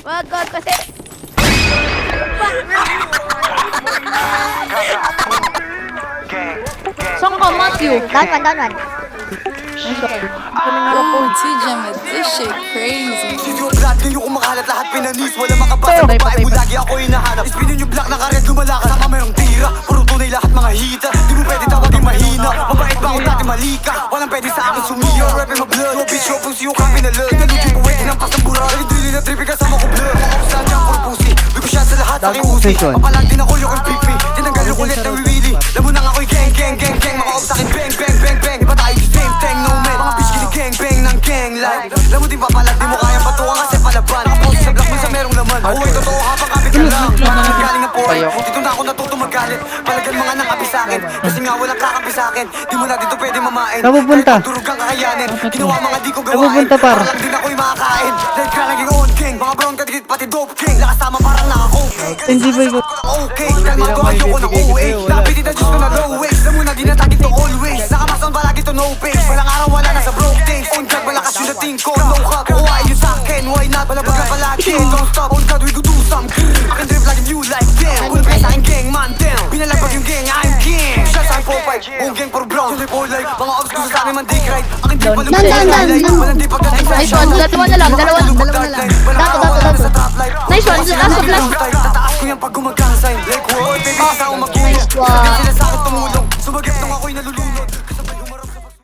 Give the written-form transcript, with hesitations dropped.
Wag kasi. Saan ka, Matthew? Down one. Oh, TJ, this shit crazy. Studio blood, ngayon kumakalat lahat pinanis. Wala makabasa, babae mo lagi ako hinahanap. Spinin yung black, naka-red, lumalakas. Sama mayroong tira, puro tunay lahat mga hita. Di mo pwede tawagin mahina. Mabait ba ako dati mali ka? Walang pwede sa akin sumiyo. Rapping my blood, yo bitch, yo pussy yung kang pinalad. Nalugi po wait, tinampas ng bura. Nagdili na trippy kasama ko blood. Mga kusan niya, puro pussy. Biko siya sa lahat, aking usi. Papalag din ako yung MVP. Tinanggal yung kulit na wiwili. Lamo nang ako'y gang. Mga ops akin bang. Iba tayo the same thing, no man. Mga bitch gang ng gang life. Lamo din papalag, di mo kaya patuwa kasi palaban. Kapos sa block mo sa merong laman. Buhay totoo habang kapit ka lang. Mga galing ang poet. Dito na ako natuto magalit. Palagan mga nakabi sa'kin. Kasi nga walang kakabi sa'kin. Di mo na dito pwede mamain. Napupunta. Kahit durog kang kakayanin. Ginawa mga di ko gawain. Napupunta, par. Para lang din ako'y makakain. Dahil ka naging on king. Mga brown kadikit pati dope king. Lakas tama parang naka-okay. Hindi ba yun? Okay, kalma ko ayoko ng OA. Nakapitin na Diyos ko na low waist. Alam mo na di natagin to always. Nakamason palagi to no face. Walang araw wala na sa broke days. On God malakas yung dating ko. No hug, oo ay yun sa'kin. Why not? Palabag ka palagi. Don't stop, on God we go do some. Akin drip lagi you like them. Walang pesa aking gang man down. Pinalagpag yung gang, I'm king. Shots aking 4-5, buong gang puro brown. Tuloy po like, mga ops gusto sa amin man dick right. Akin drip palabag walang di pagdating sa Nice one, dalawa na lang. Dato. Nice one, last of last. Tataas ko yan pag gumagansay. Like, whoa, baby, sa umakuya. Nice one.